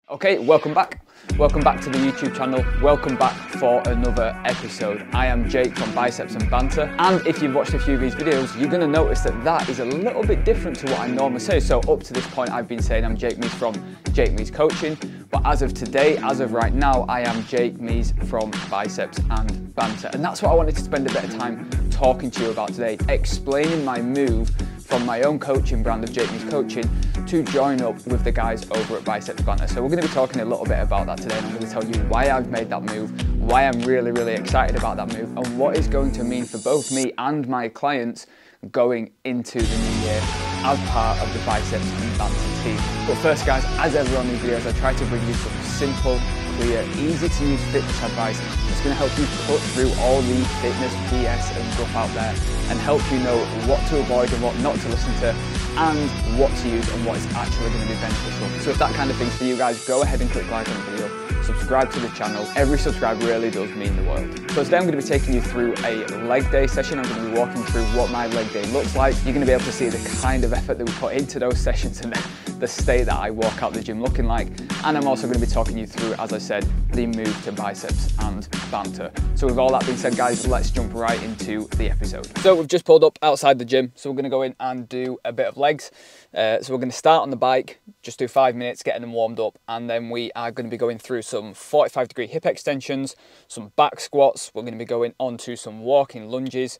Okay, welcome back. Welcome back to the YouTube channel. Welcome back for another episode. I am Jake from Biceps and Banter. And if you've watched a few of these videos, you're gonna notice that that is a little bit different to what I normally say. So up to this point, I've been saying I'm Jake Mees from Jake Mees Coaching. But as of today, as of right now, I am Jake Mees from Biceps and Banter. And that's what I wanted to spend a bit of time talking to you about today, explaining my move from my own coaching brand of Jake Mees Coaching to join up with the guys over at Biceps Banter. So we're going to be talking a little bit about that today, and I'm going to tell you why I've made that move, why I'm really excited about that move, and what it's going to mean for both me and my clients going into the new year as part of the Biceps and Banter team. But first guys, as ever on these videos, I try to bring you some simple, clear, easy to use fitness advice that's going to help you cut through all the fitness BS and stuff out there and help you know what to avoid and what not to listen to, and what to use and what is actually going to be beneficial. So if that kind of thing's for you guys, go ahead and click like on the video, subscribe to the channel. Every subscribe really does mean the world. So today I'm going to be taking you through a leg day session. I'm going to be walking through what my leg day looks like. You're going to be able to see the kind of effort that we put into those sessions and then the state that I walk out the gym looking like. And I'm also going to be talking you through, as I said, the move to Biceps and Banter. So with all that being said guys, let's jump right into the episode. So we've just pulled up outside the gym, so we're going to go in and do a bit of legs. So we're going to start on the bike, just do 5 minutes getting them warmed up, and then we are going to be going through some 45-degree hip extensions, some back squats. We're going to be going on to some walking lunges,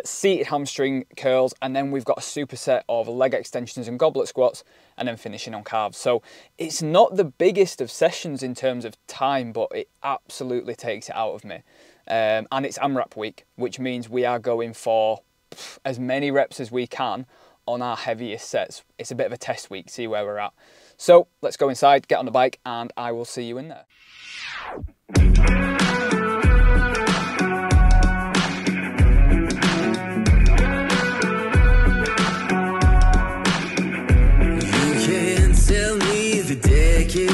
seated hamstring curls, and then we've got a superset of leg extensions and goblet squats, and then finishing on calves. So it's not the biggest of sessions in terms of time, but it absolutely takes it out of me. And it's AMRAP week, which means we are going for as many reps as we can on our heaviest sets. It's a bit of a test week, see where we're at. So let's go inside, get on the bike, and I will see you in there.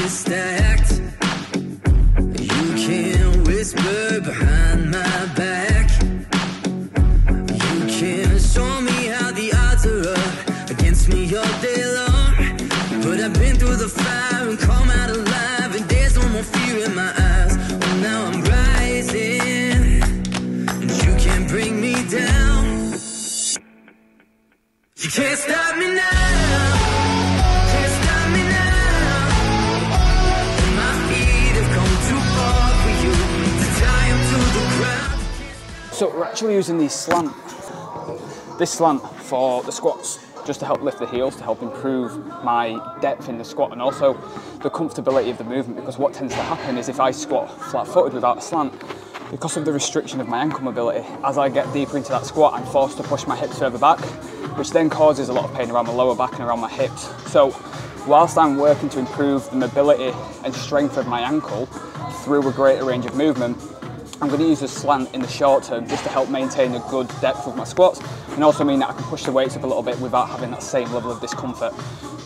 Stacked. You can whisper behind my back. You can show me how the odds are up against me all day long. But I've been through the fire and come out alive, and there's no more fear in my eyes. Oh, now I'm rising, and you can't bring me down. You can't stop me now. So we're actually using this slant for the squats, just to help lift the heels, to help improve my depth in the squat and also the comfortability of the movement, because what tends to happen is if I squat flat-footed without a slant, because of the restriction of my ankle mobility, as I get deeper into that squat, I'm forced to push my hips further back, which then causes a lot of pain around my lower back and around my hips. So whilst I'm working to improve the mobility and strength of my ankle through a greater range of movement, I'm going to use a slant in the short term just to help maintain a good depth with my squats, and also mean that I can push the weights up a little bit without having that same level of discomfort.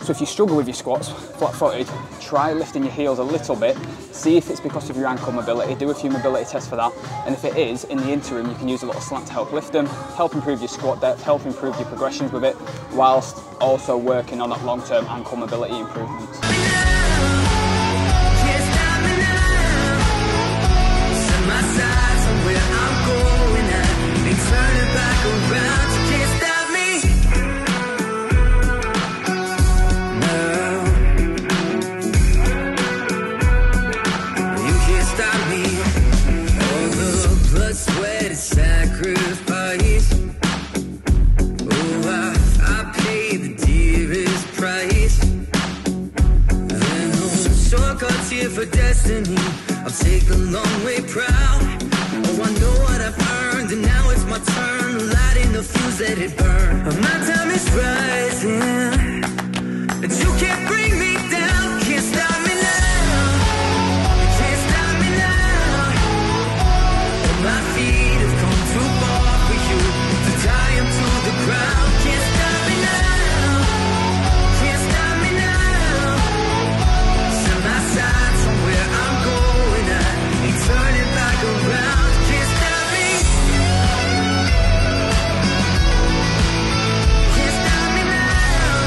So if you struggle with your squats flat-footed, try lifting your heels a little bit, see if it's because of your ankle mobility, do a few mobility tests for that, and if it is, in the interim you can use a little slant to help lift them, help improve your squat depth, help improve your progressions with it, whilst also working on that long-term ankle mobility improvements. For destiny, I'll take the long way proud. Oh, I know what I've earned, and now it's my turn. Lighting the fuse, let it burn. My time is rising, and you can't bring me down. Can't stop me now. Can't stop me now. My feet have come too far for you to tie them to the ground. Can't stop me now. Can't stop me now. Side by side. Turning back around, can't stop me. Can't stop me now.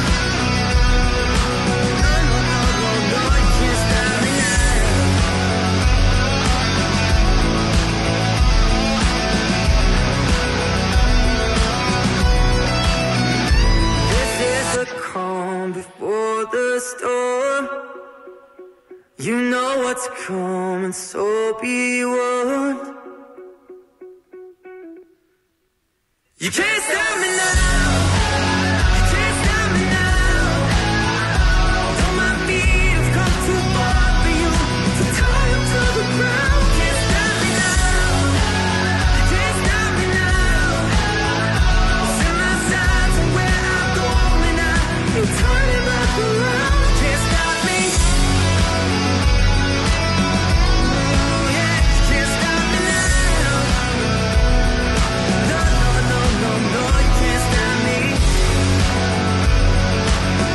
You know what's coming, so be warned. You can't stop me now. You can't stop me now. Though my feet have come too far for you to tie up to the ground. Can't stop me now. You can't stop me now. Set my sights on where I'm going now. You turn it back around. Can't stop me. Oh yeah, can't stop me now. No, no, no, no, no, you can't stop me.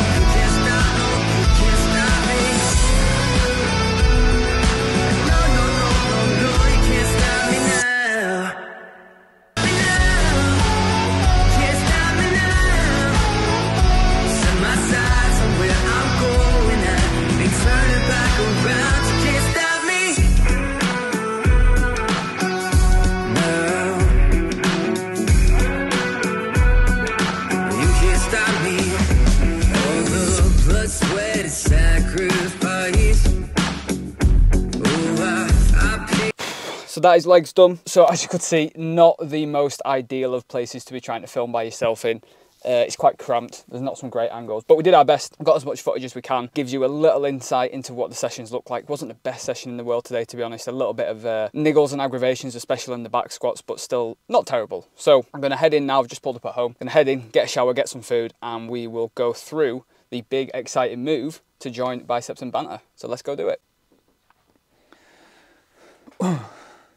You can't stop, no, you can't stop me. No, no, no, no, no, you can't stop me now. Can't stop me now. Set my sights on where I'm going at. Ain't turning back around. You can't stop me now. You can't stop me. All the blood, sweat, and sacrifice. Oh, I paid. So that is legs done. So as you could see, not the most ideal of places to be trying to film by yourself in. It's quite cramped, there's not some great angles, but we did our best, got as much footage as we can, gives you a little insight into what the sessions look like. Wasn't the best session in the world today, to be honest, a little bit of niggles and aggravations, especially in the back squats, but still not terrible. So I'm going to head in now, I've just pulled up at home, going to head in, get a shower, get some food, and we will go through the big exciting move to join Biceps and Banter. So let's go do it.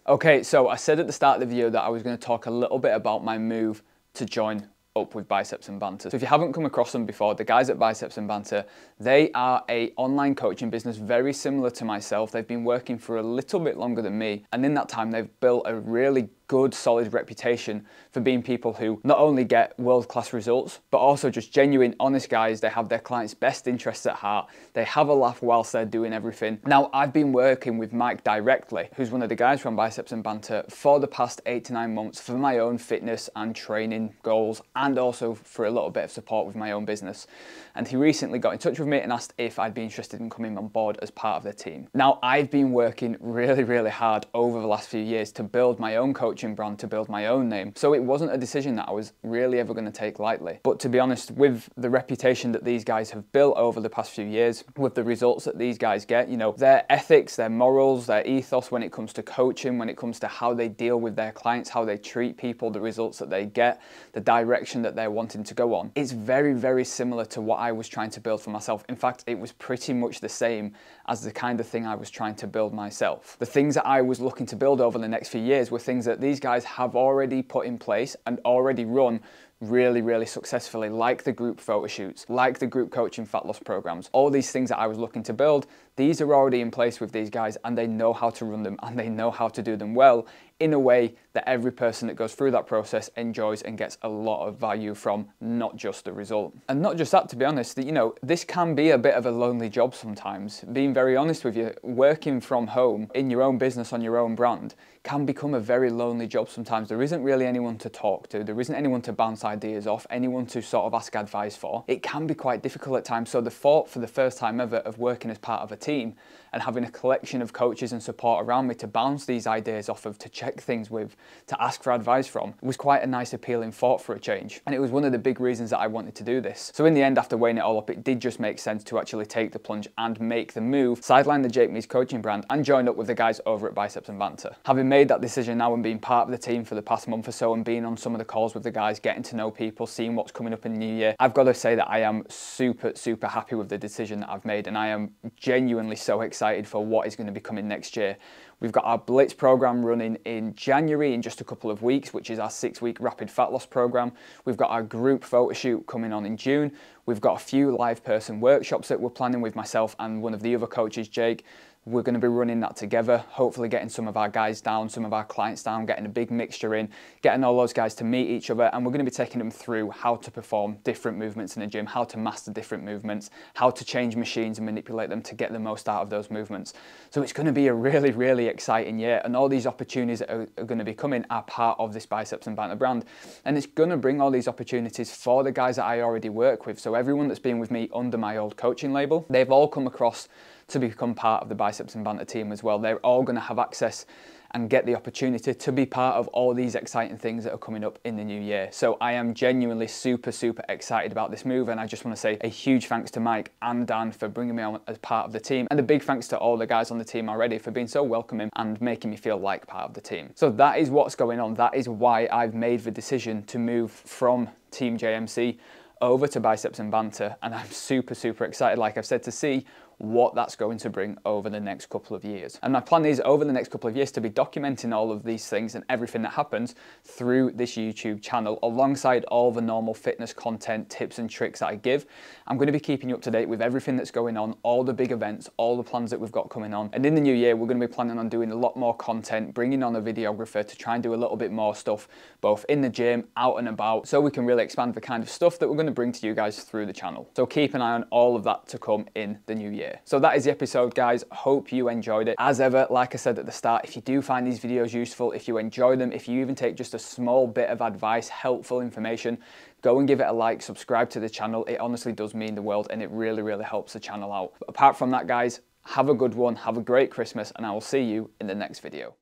Okay, so I said at the start of the video that I was going to talk a little bit about my move to join up with Biceps and Banter. So if you haven't come across them before, the guys at Biceps and Banter, they are a online coaching business very similar to myself. They've been working for a little bit longer than me, and in that time they've built a really good, solid reputation for being people who not only get world-class results, but also just genuine, honest guys. They have their clients' best interests at heart. They have a laugh whilst they're doing everything. Now, I've been working with Mike directly, who's one of the guys from Biceps and Banter, for the past 8 to 9 months for my own fitness and training goals, and also for a little bit of support with my own business. And he recently got in touch with me and asked if I'd be interested in coming on board as part of their team. Now, I've been working really, really hard over the last few years to build my own coaching brand, to build my own name. So it wasn't a decision that I was really ever going to take lightly. But to be honest, with the reputation that these guys have built over the past few years, with the results that these guys get, you know, their ethics, their morals, their ethos when it comes to coaching, when it comes to how they deal with their clients, how they treat people, the results that they get, the direction that they're wanting to go on, it's very, very similar to what I was trying to build for myself. In fact, it was pretty much the same as the kind of thing I was trying to build myself. The things that I was looking to build over the next few years were things that these guys have already put in place and already run really, really successfully, like the group photo shoots, like the group coaching fat loss programs. All these things that I was looking to build, these are already in place with these guys, and they know how to run them and they know how to do them well in a way that every person that goes through that process enjoys and gets a lot of value from, not just the result. And not just that, to be honest, you know, this can be a bit of a lonely job sometimes. Being very honest with you, working from home in your own business on your own brand can become a very lonely job sometimes. There isn't really anyone to talk to, there isn't anyone to bounce ideas off, anyone to sort of ask advice for. It can be quite difficult at times. So the thought for the first time ever of working as part of a team and having a collection of coaches and support around me to bounce these ideas off of, to check things with, to ask for advice from, was quite a nice appealing thought for a change. And it was one of the big reasons that I wanted to do this. So in the end, after weighing it all up, it did just make sense to actually take the plunge and make the move, sideline the Jake Mees coaching brand, and join up with the guys over at Biceps and Banter. Having made that decision now and being part of the team for the past month or so and being on some of the calls with the guys, getting to know people, seeing what's coming up in the new year, I've got to say that I am super, super happy with the decision that I've made, and I am genuinely so excited for what is going to be coming next year. We've got our Blitz program running in January in just a couple of weeks, which is our 6-week rapid fat loss program. We've got our group photo shoot coming on in June. We've got a few live person workshops that we're planning with myself and one of the other coaches, Jake. We're going to be running that together, hopefully getting some of our guys down, some of our clients down, getting a big mixture in, getting all those guys to meet each other, and we're going to be taking them through how to perform different movements in the gym, how to master different movements, how to change machines and manipulate them to get the most out of those movements. So it's going to be a really, really exciting year, and all these opportunities that are going to be coming are part of this Biceps and Banter brand, and it's going to bring all these opportunities for the guys that I already work with. So everyone that's been with me under my old coaching label, they've all come across to become part of the Biceps and Banter team as well. They're all going to have access and get the opportunity to be part of all these exciting things that are coming up in the new year. So I am genuinely super excited about this move, and I just want to say a huge thanks to Mike and Dan for bringing me on as part of the team, and a big thanks to all the guys on the team already for being so welcoming and making me feel like part of the team. So that is what's going on. That is why I've made the decision to move from Team JMC over to Biceps and Banter, and I'm super excited, like I've said, to see what that's going to bring over the next couple of years. And my plan is over the next couple of years to be documenting all of these things and everything that happens through this YouTube channel, alongside all the normal fitness content, tips and tricks that I give. I'm going to be keeping you up to date with everything that's going on, all the big events, all the plans that we've got coming on. And in the new year, we're going to be planning on doing a lot more content, bringing on a videographer to try and do a little bit more stuff, both in the gym, out and about, so we can really expand the kind of stuff that we're going to bring to you guys through the channel. So keep an eye on all of that to come in the new year. So that is the episode, guys. Hope you enjoyed it. As ever, like I said at the start, if you do find these videos useful, if you enjoy them, if you even take just a small bit of advice, helpful information, go and give it a like, subscribe to the channel. It honestly does mean the world, and it really helps the channel out. But apart from that, guys, have a good one, have a great Christmas, and I will see you in the next video.